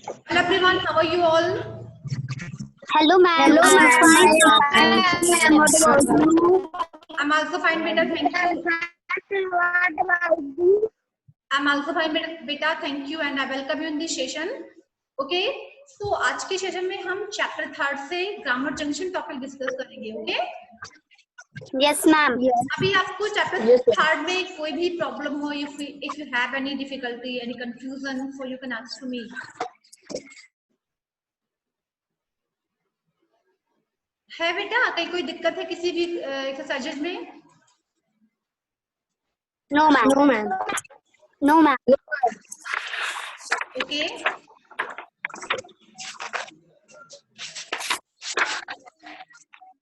Hello everyone, how are you all? Hello ma'am. Hello ma'am. Fine. What about you? I'm also fine, beta. Thank you. What about you? I'm also fine, beta. Thank you, and I welcome you in this session. Okay. So आज के session में हम chapter 3 से grammar junction topic discuss करेंगे. Okay. Yes ma'am. अभी आपको chapter 3 में कोई भी प्रॉब्लम हो, if you have any difficulty, any confusion, so you can ask to me. है बेटा कहीं कोई दिक्कत है किसी भी एक्सरसाइजेज में? No ma'am. No ma'am. No ma'am. Okay.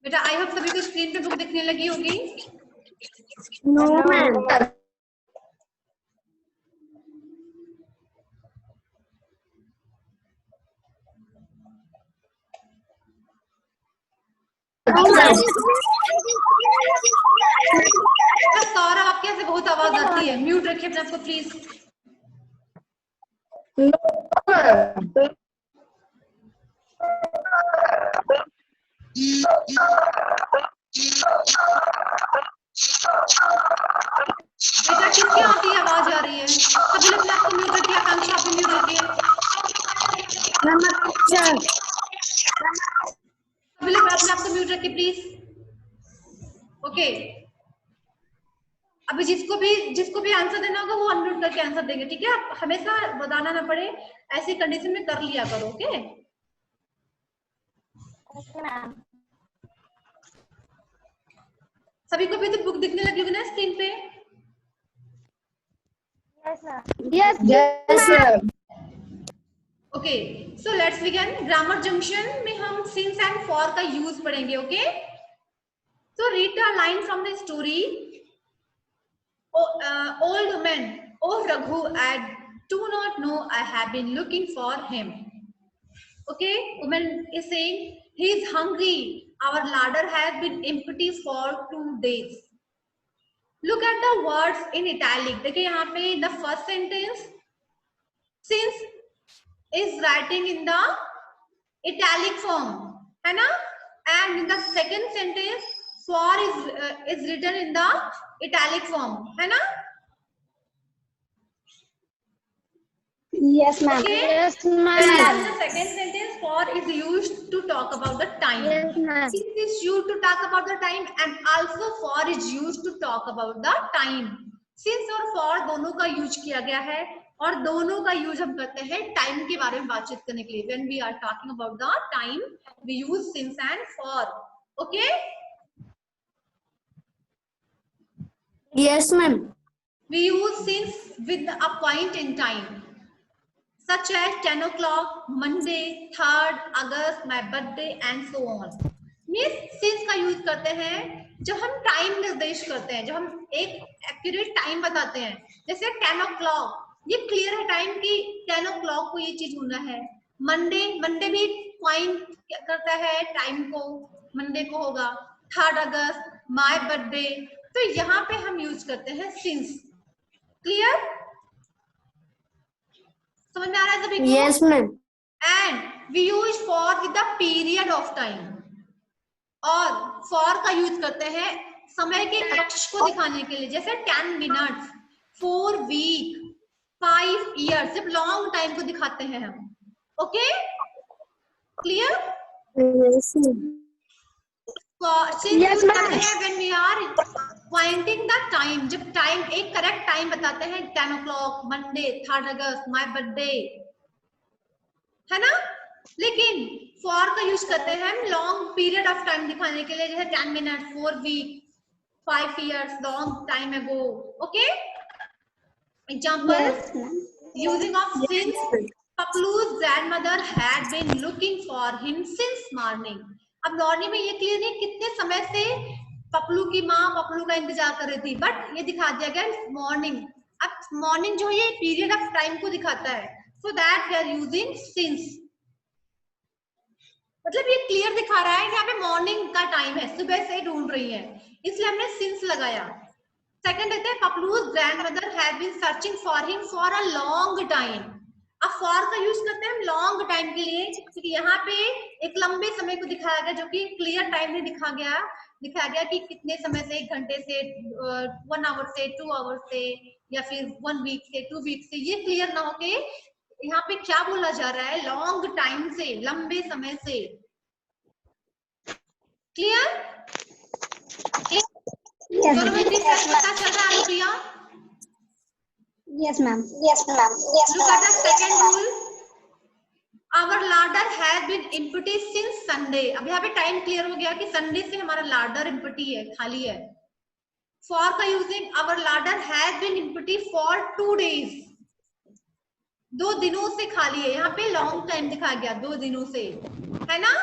बेटा आई होप सभी को स्क्रीन पे बुक दिखने लगी होगी. No ma'am. सौरभ आपके यहाँ से बहुत आवाज आती है. म्यूट रखिए अपने आपको प्लीज. बेटा किसकी आती है आवाज आ रही है? सभी लोग अपने आपको म्यूट रखिए. आकांक्षा आप भी म्यूट रखिए. सभी लोग अपने आपको म्यूट रखिए प्लीज. ओके. अभी जिसको भी आंसर देना होगा वो अनम्यूट करके आंसर देंगे. ठीक है. आप हमेशा बताना ना पड़े, ऐसी कंडीशन में कर लिया करो. ओके. सभी को भी तो बुक दिखने लगी होगी ना स्क्रीन पे? Yes, sir. Okay. So let's begin. Grammar junction में हम सिंस एंड फॉर का यूज पढ़ेंगे. Okay. So read the line from the story. Old man, oh Raghu, I do not know, I have been looking for him. Okay, woman is saying he is hungry. Our larder has been empty for 2 days. Look at the words in italic. देखिए यहाँ पे the first sentence since is writing in the italic form, है ना? And in the second sentence for is written in the italic form, है ना? Yes, ma'am. Okay. Yes, And ma'am. the second sentence for is used to talk about the time. Yes, ma'am. Since is used to talk about the time and also for is used to talk about the time. Since और for दोनों का use किया गया है और दोनों का use हम करते हैं टाइम के बारे में बातचीत करने के लिए. When we are talking about the time, we use since and for. Okay? Yes ma'am. We use since with a point in time. Such as 10 o'clock, Monday, 3rd August, my birthday and so on. Means since का use करते हैं जब हम time निर्देश करते हैं, जब हम एक एक्यूरेट टाइम बताते हैं. जैसे 10 o'clock, ये क्लियर है टाइम की 10 o'clock को ये चीज होना है. मंडे भी पॉइंट करता है टाइम को, मंडे को होगा. 3rd August, my birthday. तो यहाँ पे हम यूज करते हैं since. क्लियर? समझ में आ रहा है सभी को? Yes ma'am. And we use for with the period of time. और for का यूज करते हैं समय के कक्ष को दिखाने के लिए. जैसे 10 minutes, 4 week, 5 years. जब लॉन्ग टाइम को दिखाते हैं हम. Okay? Clear? Yes ma'am. Yes, ma'am. when we are pointing the time, जब टाइम एक करेक्ट टाइम बताते हैं 10 o'clock, Monday, 3rd August, my birthday, है ना? लेकिन फॉर का यूज करते हैं हम लॉन्ग पीरियड ऑफ टाइम दिखाने के लिए. जैसे 10 minute, 4 week, 5 years, long time ago. Okay. Example using of since. Paplu's grandmother had been looking for him since morning. अब मॉर्निंग में ये क्लियर नहीं कितने समय से पपलू की माँ पपलू का इंतजार कर रही थी, बट ये दिखा दिया गया मॉर्निंग. अब मॉर्निंग जो है ये पीरियड ऑफ टाइम को दिखाता है. So that we are using since. मतलब ये क्लियर दिखा रहा है कि यहाँ पे मॉर्निंग का टाइम है, सुबह से ढूंढ रही है, इसलिए हमने सिंस लगाया. सेकंड कहते हैं Paplu's grandmother had been searching for him for a long time. अब फॉर का यूज करते हैं हम लॉन्ग टाइम के लिए, क्योंकि यहाँ पे एक लंबे समय को दिखाया गया, जो कि क्लियर टाइम में दिखाया गया कि कितने समय से, 1 घंटे से, 1 आवर से, 2 आवर से, या फिर 1 वीक से, 2 वीक से। ये क्लियर ना होके यहाँ पे क्या बोला जा रहा है, लॉन्ग टाइम से, लंबे समय से। क्लियर? दोनों में डिफरेंस पता चल रहा है Anupriya? Yes, ma'am. Yes, ma'am. Yes, Look at the second rule. Our larder has been empty since Sunday. अब यहाँ पे टाइम क्लियर हो गया कि संडे से हमारा लार्डर empty है, खाली है। For का using, our larder has been empty for 2 days. 2 दिनों से खाली है। यहाँ पे लॉन्ग टाइम दिखाया गया, 2 दिनों से, है ना?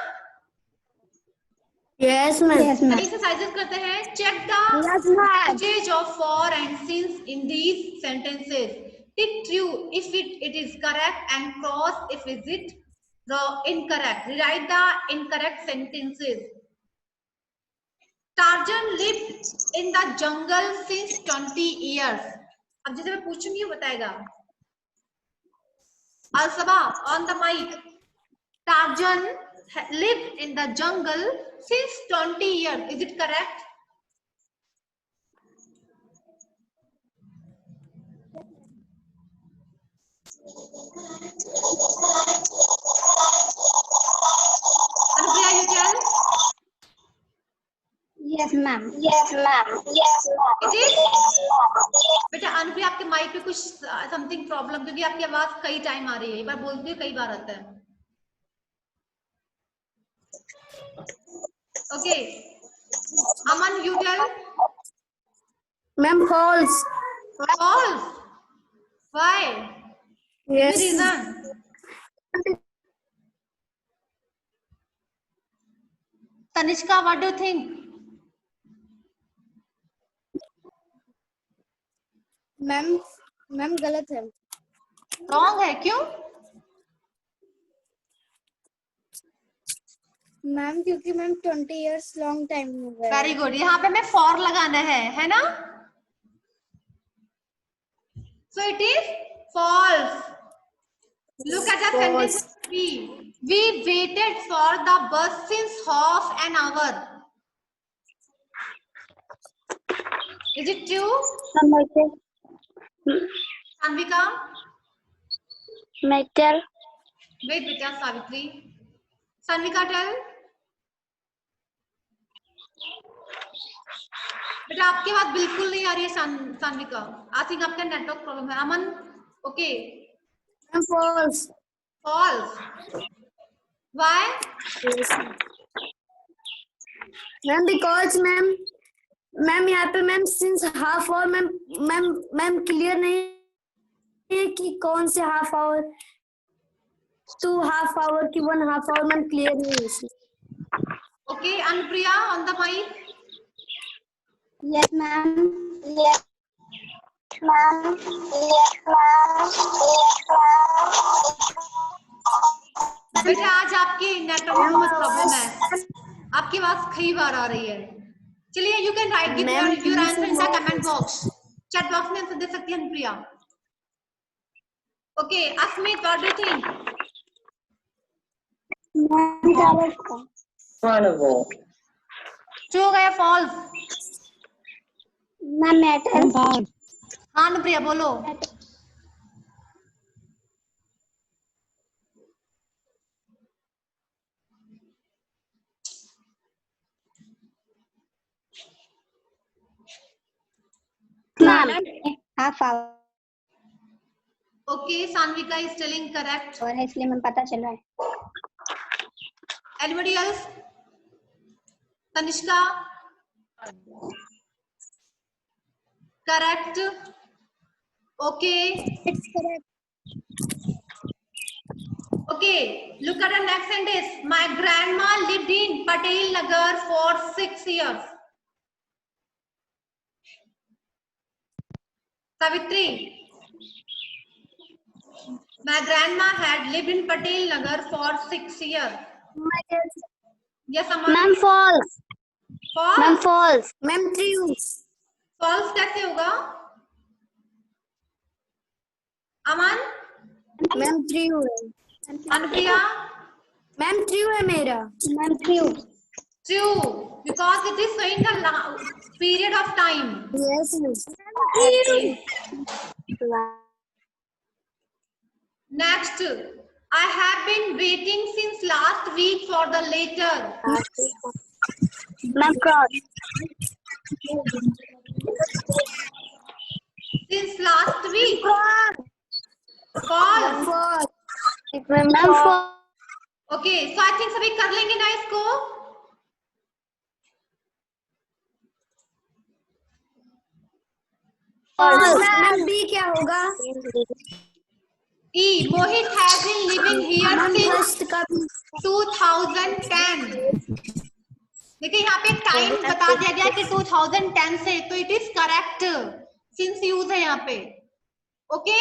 Yes, ma'am. Yes, ma'am. Exercises करते हैं। Check the Yes, ma'am. usage of for and since in these sentences. Tick true if it is correct and cross if is it incorrect. Rewrite the incorrect sentences. Tarzan lived in the jungle since 20 years. अब जैसे मैं पूछूंगी वो बताएगा। Al-Sabah on the mic. Tarzan lived in the jungle since 20 years. Is it correct? Anupriya, you tell. Yes, ma'am. Yes, ma'am. Yes, ma'am. It is? बेटा अनुप्रिया आपके mic पे कुछ समथिंग प्रॉब्लम, क्योंकि आपकी आवाज कई टाइम आ रही है, एक बार बोलती है कई बार आता है। Okay, Aman you tell. Ma'am, false. False. Why? Yes. Any reason? Tanishka, what do you think? Ma'am गलत है। Wrong है, क्यों? मैम क्योंकि मैम 20 years लॉन्ग टाइम हो गया। वेरी गुड, यहाँ पे हमें फॉर लगाना है ना? So it is false. Look at the sentence B. We waited for the bus since half an hour. Is it true? Anvika? May tell. Wait, beta, Savitri. Sanvika, tell. बेटा आपकी बात बिल्कुल नहीं आ रही है सान्विका। आई थिंक आपका network problem है। Aman, okay. False. False. Why? Ma'am because ma'am यहाँ पे ma'am since half hour ma'am clear नहीं है कि कौन से half hour, 2 half hour की 1 half hour मैम क्लियर नहीं है इसमें। Okay, Anupriya on the mic. Yes, ma'am. Yes, ma'am. Yes, ma'am. Yes, ma'am. बेटा आज आपकी नेटवर्क में बहुत प्रॉब्लम है, आपकी आवाज कई बार आ रही है। चलिए, you can write give your answer in the comment box, chat box में आंसर दे सकती है Anupriya. Okay, Asmit, what do you think? True या false? Ma'am, may I tell? हाँ अनुप्रिया बोलो। Ma'am, half hour okay, Sanvika is telling correct. है, इसलिए ma'am पता चल रहा है। Anybody else? Tanishka? Correct. Okay, It's correct. okay, look at the next sentence. My grandma lived in Patel Nagar for 6 years. Savitri, my grandma had lived in Patel Nagar for 6 years. Yes, Aman. Ma'am, false. False. Ma'am, false. Ma'am true. False कैसे होगा? अमन? Ma'am 3 हुआ। Anupriya? Ma'am 3 है मेरा। Ma'am 3 True, because it is showing the period of time. Yes ma'am. Next, I have been waiting since last week for the letter. Ma'am cross Since last week. False. Ma'am Okay, so I think सभी कर लेंगे ना इसको? Ma'am B क्या होगा? E. Mohit has been living here ma'am since first का 2010. देखिए यहाँ पे टाइम बता दिया गया कि 2010 से, तो it is correct since use है यहाँ पे। ओके,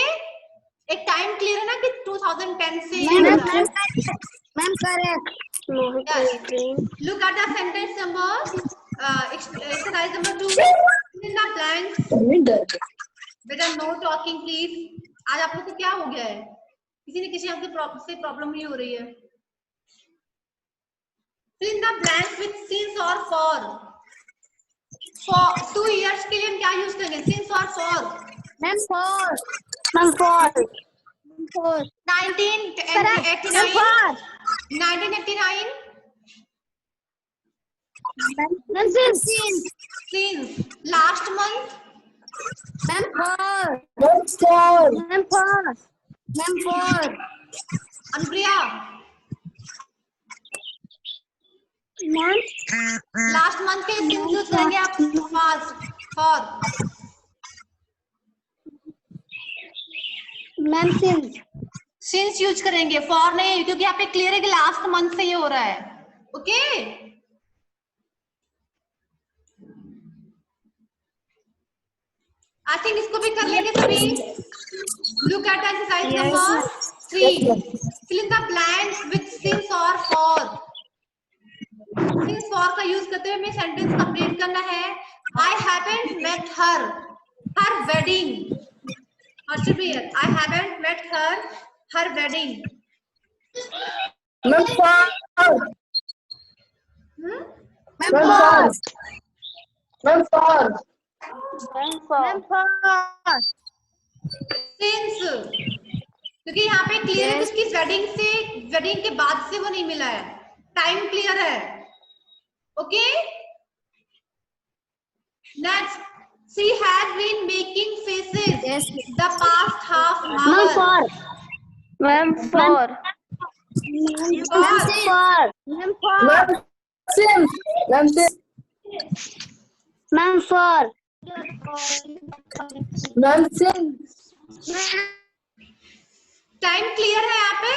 एक टाइम क्लियर है ना कि 2010 से यूज है। Ma'am correct. Look at the sentence number, exercise number 2. Fill in the blanks. बेटा नो टॉकिंग प्लीज। आज आप लोग को क्या हो गया है? किसी ने किसी आपके से प्रॉब्लम नहीं हो रही है? Fill in the blanks with since or for 2 years के लिए हम क्या यूज करेंगे? since or for? Ma'am 4। 1989 1989 ma'am since last month ma'am 4। Ma'am 4। Anupriya last month के since यूज करेंगे आप for मैम since यूज करेंगे for नहीं, क्योंकि यहाँ पे क्लियर है कि लास्ट मंथ से ये हो रहा है। ओके आई थिंक इसको भी कर लेंगे सभी। Look at exercise number 3। Fill in the blanks with since or for। since for का यूज करते हुए हमें सेंटेंस कंप्लीट करना है। I haven't met her wedding। Or should be here. I haven't met her wedding। Ma'am 4। Ma'am 4। since क्योंकि यहाँ पे clear है कि उसकी वेडिंग के बाद से वो नहीं मिला है, टाइम क्लियर है। Okay next, she has been making faces the past half hour। Ma'am 4 time clear है यहाँ पे।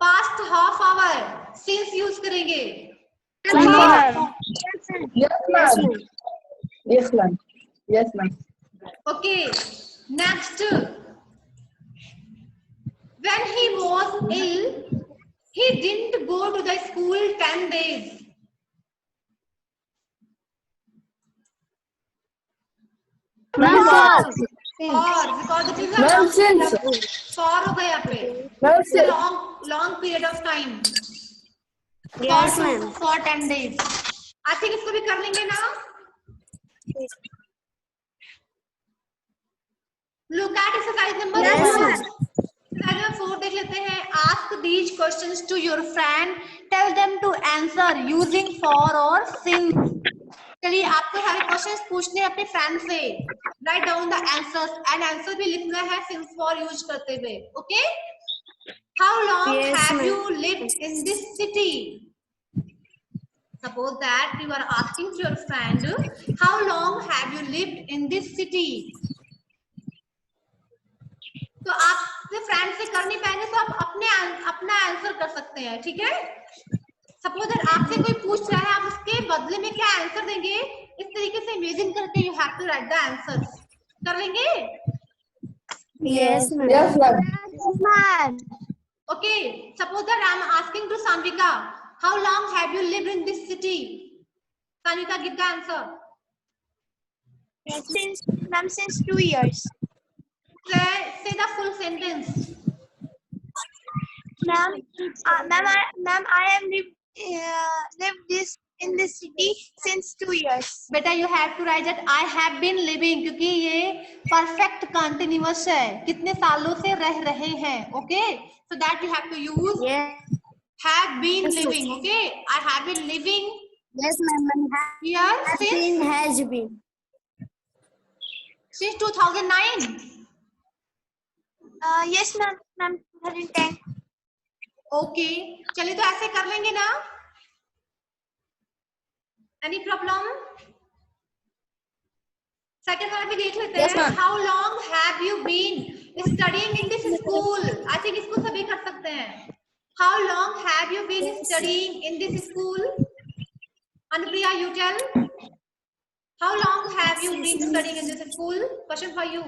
Past half hour since use करेंगे। Yes, ma'am. Okay next, when he was ill he didn't go to the school 10 days। और because it is a for हो गया यहाँ पे long period of time। Yes, ma'am. for 10 days। I think इसको भी कर लेंगे ना। Look at exercise number 4। Exercise number 4 देख लेते हैं। Ask these questions to your friend, tell them to answer using for or since। चलिए आपको सारे क्वेश्चंस पूछने हैं अपने फ्रेंड से। Write down the answers and answer भी लिखना है since for यूज करते हुए। Okay, how long have you lived in this city? Suppose that you are asking to your friend, how long have you lived in this city? तो आप friend से कर नहीं पाएंगे तो आप अपना आंसर कर सकते हैं। ठीक है, सपोज आपसे कोई पूछ रहा है, आप उसके बदले में क्या आंसर देंगे, इस तरीके से इमेजिन करके you have to write the answer. कर लेंगे? Yes, ma'am. Okay, suppose that I am asking to Sanvika, how long have you lived in this city? Sanvika give the answer. Since 2 years। Say the full sentence. Ma'am, I have lived in this city since 2 years. बेटा you have to write that I have been living, क्योंकि ये perfect continuous है, कितने सालों से रह रहे हैं. Okay, so that you have to use Yes. have been Yes, living. Okay, I have been living Yes, ma'am. here Has been. since 2009. Yes, ma'am. 2010. Okay, चलिए तो ऐसे कर लेंगे ना? Any problem? Second वाला भी देख लेते Yes, हैं. ma'am. How long have you been studying in this school? I think इसको सभी कर सकते हैं. How long have you been studying in this school? Anupriya, you tell. How long have you been studying in this school? Question for you.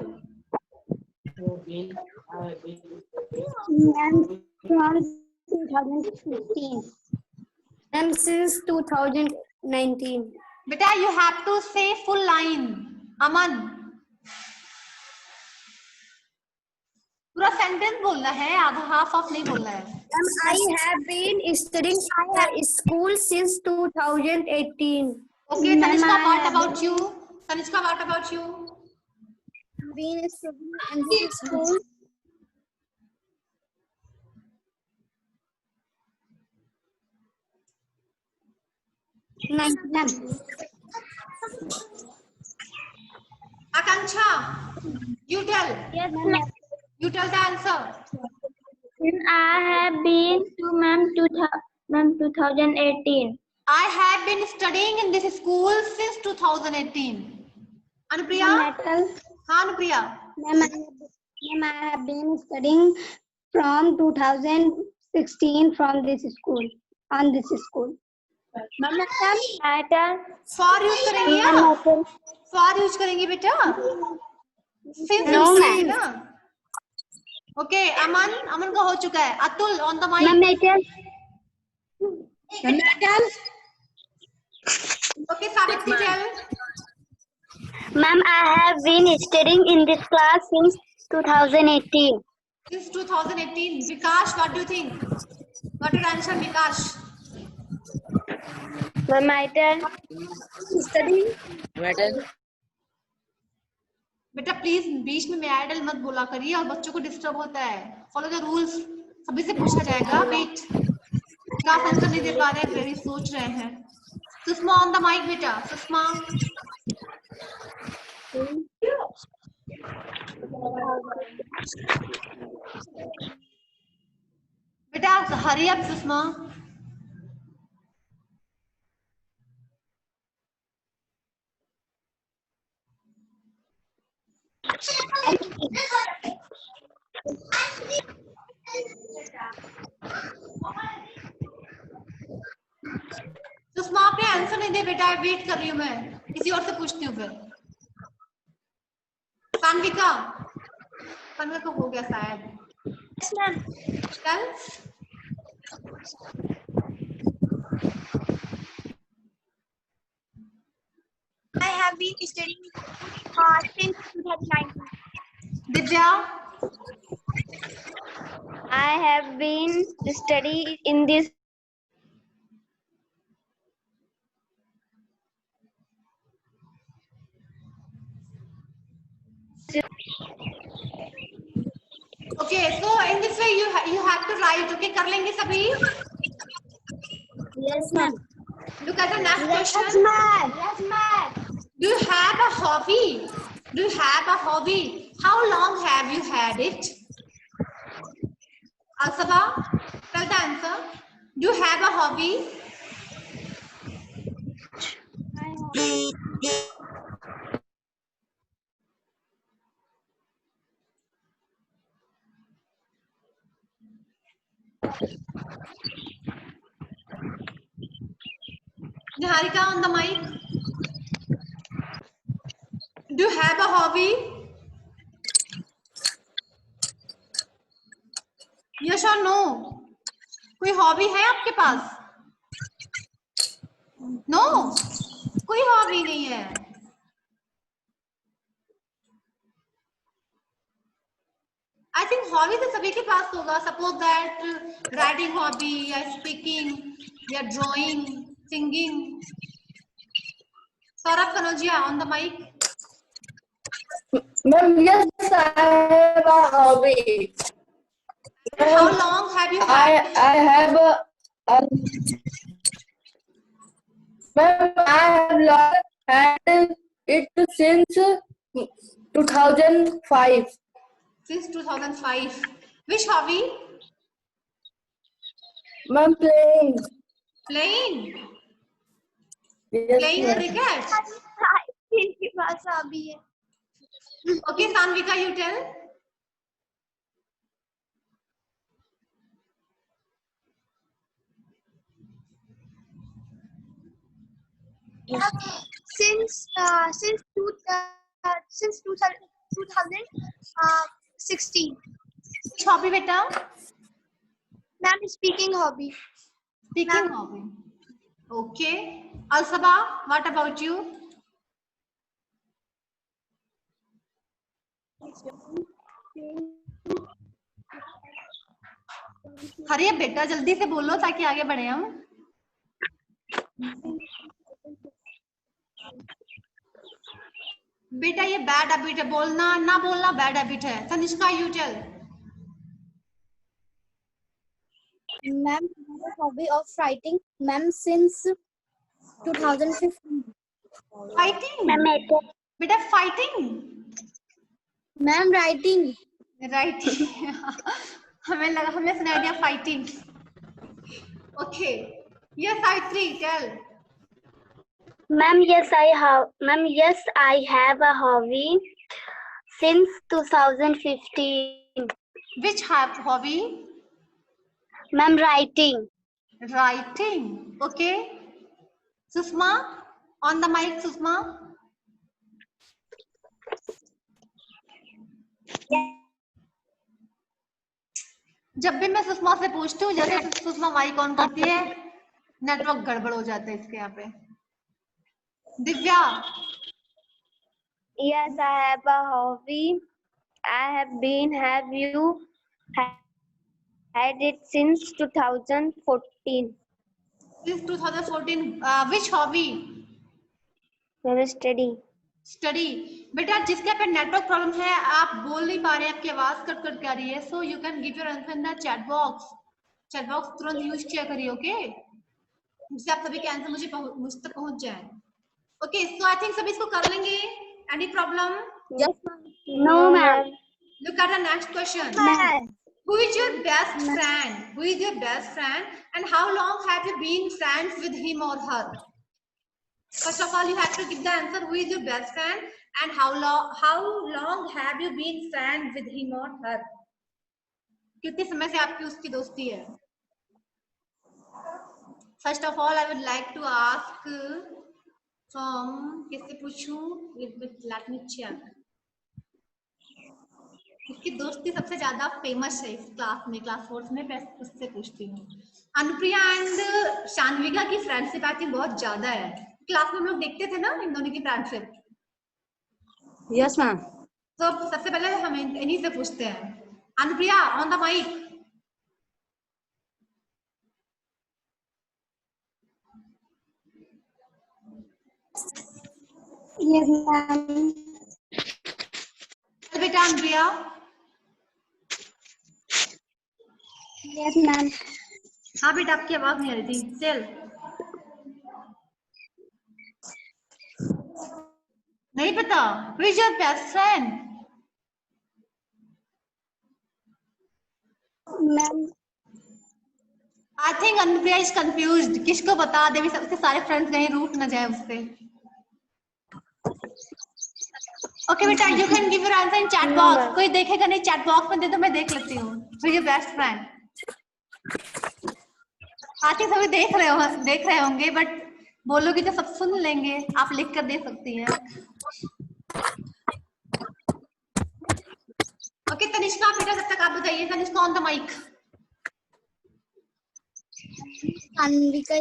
Ma'am, from 2015. Ma'am, since 2019. Beta, you have to say full line. Aman. पूरा sentence बोलना है, आधा half of नहीं बोलना है. I have been studying at school since 2018. Okay, Tanishka, what about you? Tanishka, what about you? Been studying in this school. Ma'am. Akanksha, you tell. Yes, ma'am. You tell the answer. I have been to ma'am 2018. I have been studying in this school since 2018. Anupriya? हाँ Anupriya. Ma'am, I have been studying from 2016 from this school. On this school. Ma'am, matter. For use करेंगे या? For use करेंगे बेटा? Since No, use ma'am. करेंगे ना? Okay, अमन का हो चुका है. Atul on the mic. Ma'am, matter. Okay, Savitri tell. Ma'am, I have been studying in this class since 2018. Since 2018. Vikash, what do you think? What is your answer, Vikash? Ma'am, my turn. Studying. बेटा please बीच में idol मत बोला करिए और बच्चों को disturb होता है. Follow the rules. सभी से पूछा जाएगा. वेट, क्या आंसर नहीं दे पा रहे हैं, वेरी सोच रहे हैं. सुषमा ऑन द माइक बेटा. सुषमा. बेटा हरी अप सुषमा. सुषमा आपने आंसर नहीं दे बेटा. वेट कर रही हूँ मैं, किसी और से पूछती हूँ फिर. सान्विका को हो गया शायद. Yes, ma'am. चल. I have been studying since 2019. Divya. I have been studying in this. Okay, so in this way you have to write. Okay, कर लेंगे सभी. Yes, ma'am. Look at the next question. Yes, ma'am. Do you have a hobby? Do you have a hobby? How long have you had it? Alsaba, tell the answer. Do you have a hobby? Niharika on the mic. Do you have a hobby? Yes or no? कोई hobby है आपके पास? No, कोई hobby नहीं है. Hobby तो सभी के पास होगा. सपोज दैट राइडिंग हॉबी या स्पीकिंग या drawing, singing. Saurabh Kanaujia on the mic. Ma'am, yes, I have a hobby. How long have you had? I have a ma'am, I have had it since 2005. Since 2005. Which hobby? Ma'am, playing. Playing. Yes, Playing ma'am. cricket. इनके पास अभी है. Okay, Sanvika, you tell. Since 2016. Which hobby, beta? Ma'am, speaking hobby. Speaking hobby. Okay. Alsaba, what about you? अरे बेटा जल्दी से बोलो ताकि आगे बढ़े हम. बेटा ये बैड हैबिट है, बोलना ना बोलना बैड हैबिट है. Tanishka, you tell. Ma'am, hobby of writing. Ma'am, since 2015. Fighting. Ma'am, बेटा फाइटिंग. Ma'am, writing. राइट. हमें सुनाई दिया fighting. Okay. Yes Gayatri, tell. Ma'am, yes, I have a hobby since 2015. Which hobby? Ma'am, writing. Writing. Okay. Susma, on the mic, Susma. जब भी मैं सुषमा से पूछती हूँ, जैसे सुषमा माइक ऑन करती है, नेटवर्क गड़बड़ हो जाता है इसके यहाँ पे. Divya. Yes, I have a hobby. Have you had it since 2014? Since 2014. Which hobby? Ma'am, study. Study. बेटा जिसके पे नेटवर्क प्रॉब्लम है, आप बोल नहीं पा रहे हैं, आपकी आवाज कट कट के आ रही है, so you can give your answer in the chat box. Chat box तुरंत यूज किया करिए. ओके, जिससे आप सभी के आंसर मुझ तक पहुंच जाए. ओके, सो आई थिंक सभी इसको कर लेंगे. Any problem? Yes, ma'am. No, ma'am. Look at the next question. Who is your best friend? Who is your best friend? And how long have you been friends with him or her? First of all, you have to give the answer. Who is your best friend? And how long have you been friends with him or her? कितने समय से आपकी उसकी दोस्ती है? First of all, I would like to ask from किससे पूछूं? Let me check. इसकी दोस्ती सबसे ज्यादा फेमस है इस क्लास में, क्लास 4 में. उससे पूछती हूँ. अनुप्रिया एंड शान्विका की फ्रेंडशिप आई थिंक बहुत ज्यादा है. क्लास में हम लोग देखते थे ना इन दोनों की फ्रेंडशिप. Yes, ma'am. तो सबसे पहले हम इन्हीं से पूछते हैं. Anupriya, on the mic. Yes, ma'am. बेटा अनुप्रिया. Yes, ma'am. हाँ बेटा, आपकी आवाज नहीं आ रही थी. चल, नहीं पता. Who is your best friend? Ma'am. I think Anupriya is confused. किसको बता दे, सबके सारे फ्रेंड्स कहीं रूठ ना जाए उससे. ओके बेटा, you can give your answer in chat box. कोई देखेगा नहीं, चैट बॉक्स में दे दो, मैं देख लेती हूँ. Who is your best friend? I think सभी देख रहे होंगे, बट बोलोगे तो सब सुन लेंगे. आप लिख कर दे सकती हैं. ओके तनिष्का, बेटा जब तक आप बताइए. Tanishka, on the mic. Anvika.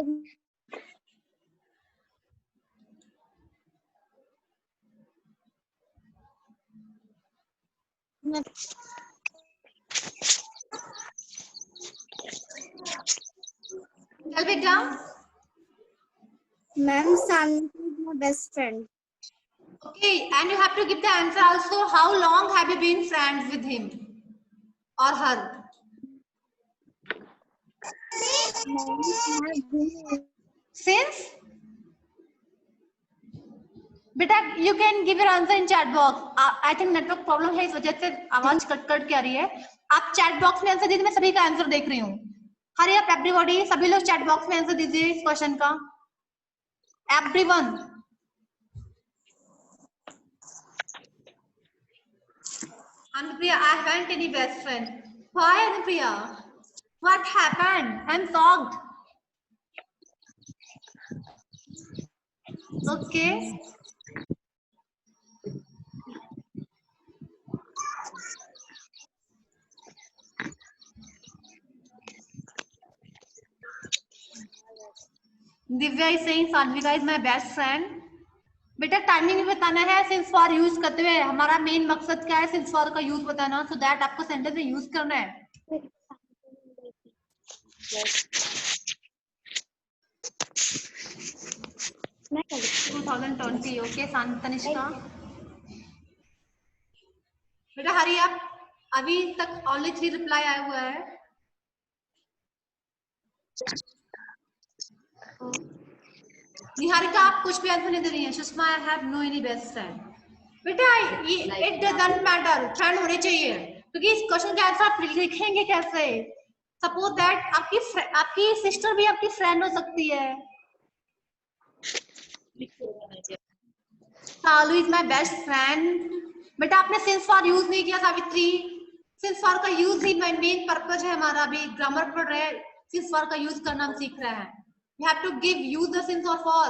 चल बेटा. Ma'am, Sanvi is my best friend. Okay, and you have to give the answer also. How long have you been friends with him or her? Since? बेटा you can give your answer in chat box. I think network problem है, इस वजह से आवाज cut cut के आ रही है. आप chat box में आंसर दीजिए, मैं सभी का आंसर देख रही हूँ. हरी अप एवरीबॉडी, सभी लोग chat box में आंसर दीजिए इस क्वेश्चन का. Everyone. Anupriya, I haven't any best friend. Why, Anupriya? What happened? I'm shocked. Okay. Divya is saying Sanvika is my best friend. बेटा टाइमिंग भी बताना है. सिंस फॉर यूज करते हुए हमारा मेन मकसद क्या है? सिंस फॉर का यूज बताना, सो दैट आपको सेंटेंस में यूज करना है. मैं कर लेती 2020. ओके तनिष्का. बेटा हरी आप, अभी तक ओनली 3 रिप्लाई आया हुआ है. निहारिका आप कुछ भी आंसर नहीं दे रही हैं. Sushma I have no any best friend. बेटा ये इट डजंट मैटर, फ्रेंड होने चाहिए, क्योंकि इस क्वेश्चन का आंसर आप लिखेंगे कैसे? सपोज दैट आपकी सिस्टर भी आपकी फ्रेंड हो सकती है. सालू इज माय बेस्ट फ्रेंड. बेटा आपने सिंस फॉर यूज नहीं किया सावित्री. सिंस फॉर का यूज ही मेन पर्पस है हमारा. अभी ग्रामर पढ़ रहे हैं, सिंस फॉर का यूज करना हम सीख रहे हैं. We have to give use the since or for.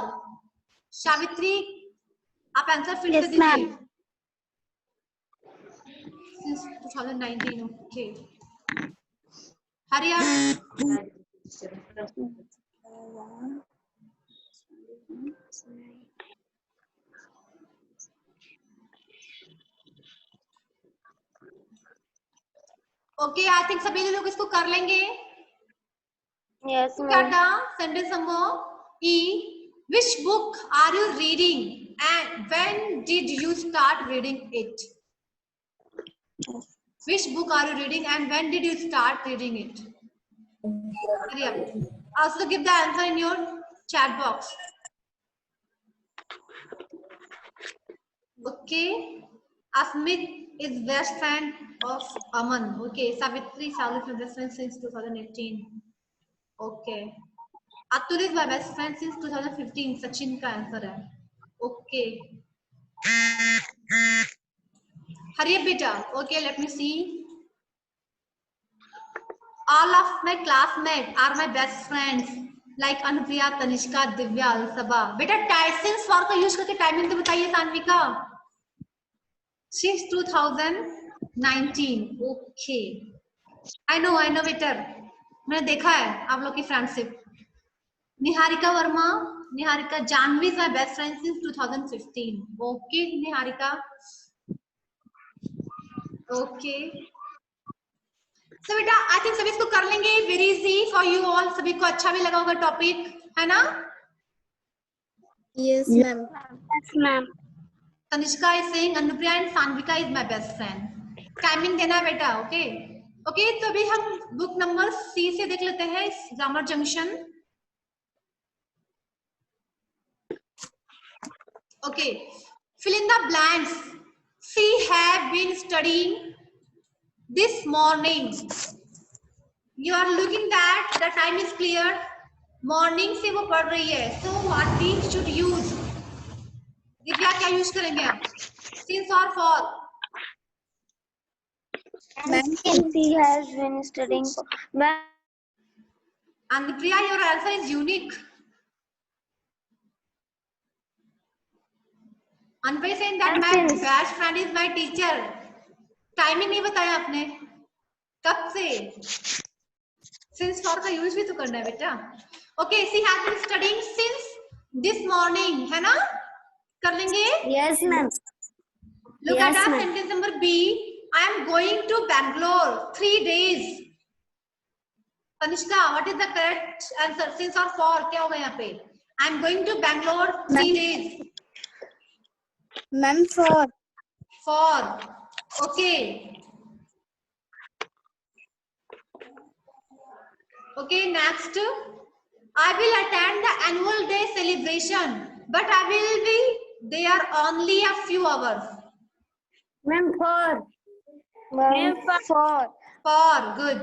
Savitri, आप आंसर फिर से दीजिए. Since 2019, okay. हरी आप. Okay, I think सभी लोग इसको कर लेंगे. Yes, क्या ma'am. था? Sentence number E. Which book are you reading and when did you start reading it? Which book are you reading and when did you start reading it? Hurry up. Also give the answer in your chat box. Okay. Asmit is best friend of Aman. Okay. Savitri Salu is best friend since 2018. Okay. Atul is my best friend since 2015. Sachin का answer है. Okay. Hurry up, beta. Okay, let me see. All of my classmates are my best friends. Like Anupriya, Tanishka, Divya, Alsaba. Beta, since for का use करके timing तो बताइए Sanvika. Since 2019. Okay. I know बेटा. मैंने देखा है आप लोग की friendship. Niharika Verma. Niharika, Janvi is my best friend since 2015. Okay, Niharika. Okay. So बेटा, I think सभी इसको कर लेंगे. Very easy for you all. सभी को अच्छा भी लगा होगा टॉपिक, है ना? Yes, ma'am. Yes, ma'am. Tanishka is saying Anupriya and Sanvika is my best friend. Timing देना है बेटा. Okay. Okay, तो अभी हम बुक नंबर C से देख लेते हैं. Grammar junction. Okay, fill in the blanks. She have been studying this morning. You are looking that the time is clear. Morning से वो पढ़ रही है. So what we should use? Divya क्या यूज करेंगे आप? Since or for? Ma'am, she has been studying. Ma'am, And Priya, your answer is unique. Anpai saying that my best friend is my teacher. Timing नहीं बताया आपने. कब से? Since for का use भी तो करना है बेटा. Okay, she has been studying since this morning, है ना? कर लेंगे? Yes, ma'am. Look Yes, at our ma'am. sentence number B. I am going to Bangalore 3 days. Tanishka, what is the correct answer? Since or for? क्या होगा यहाँ पे? I am going to Bangalore 3 days. Ma'am for For. Okay. Okay, next. I will attend the annual day celebration, but I will be there only a few hours. Ma'am for For, good.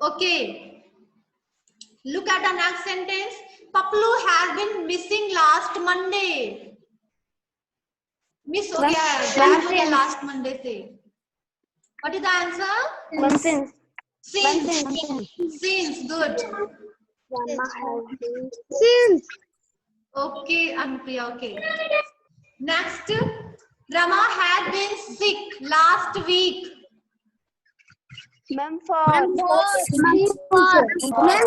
Okay. Look at the next sentence. Paplu has been missing last Monday. Miss हो गया है, गायब हो गया last Monday से. What is the answer? Since, good. since Okay, Anupriya, okay. Next, Rama had been sick last week. Ma'am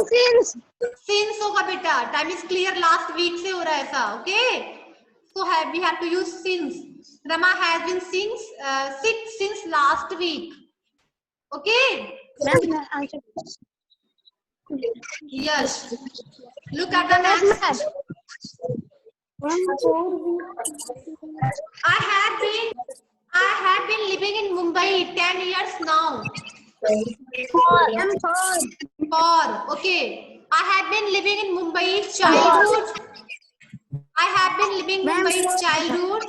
since Since होगा बेटा. Time is clear. Last week से हो रहा है ऐसा. Okay. So we have to use since. Rama has been sick since last week. Okay. Yes. Look at the next. I had been living in Mumbai 10 years now. For, okay. I had been living in Mumbai childhood. I have been living in Mumbai childhood.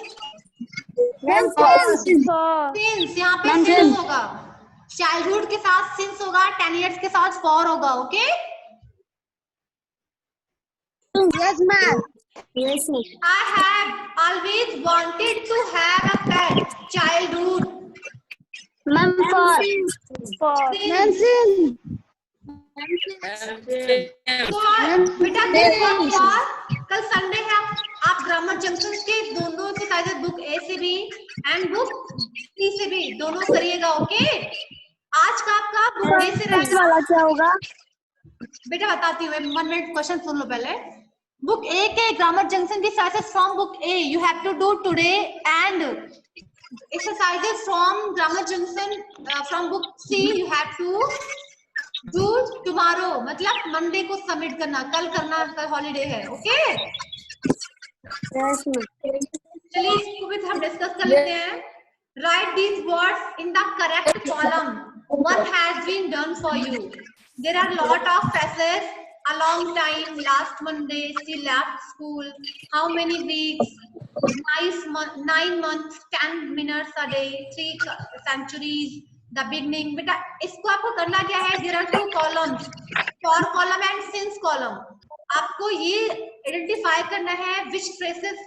Since, यहाँ पे since होगा. Childhood के साथ since होगा, 10 years के साथ for होगा, okay? yes ma'am I have always wanted to have a pet. Childhood. Ma'am, for since तो बेटा this one for कल संडे है. आप ग्रामर जंक्शन के दोनों से शायद बुक ए से भी एंड बुक सी से भी दोनों करिएगा. ओके. आज का आपका बुक ए से रहेगा. क्या होगा बेटा बताती हूँ. 1 मिनट क्वेश्चन सुन लो पहले. बुक ए के ग्रामर जंक्शन की exercises from book A you have to do today and exercises from grammar junction from book C you have to do tomorrow. मतलब मंडे को सबमिट करना. कल करना, कल हॉलीडे है. ओके. चलिए इसको भी हम डिस्कस कर लेते हैं. Write these words in the correct column. What has been done for you? There are lot of phrases. A long time, last Monday, she left school. How many weeks? 9 months, 10 minutes a day, 3 centuries, the beginning. बेटा इसको आपको करना क्या है? There are 2 columns, for column and since column. आपको ये identify करना है which phrases,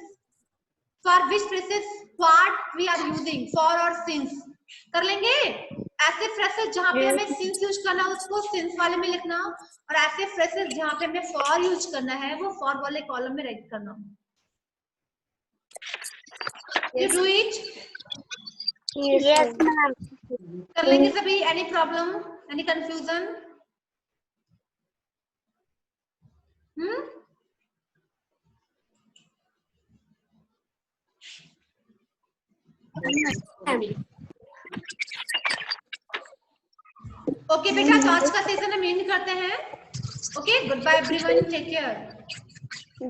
for which phrases what we are using, for or since. कर लेंगे? ऐसे phrases जहाँ पे हमें since यूज करना है उसको since वाले में लिखना, और ऐसे phrases जहाँ पे हमें for यूज करना है वो for वाले column में राइट करना. You do it? yes, ma'am. कर लेंगे सभी? Any problem? Any confusion? Okay बेटा, तो आज का सेशन हम एंड करते हैं. Okay, goodbye everyone, take care.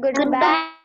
goodbye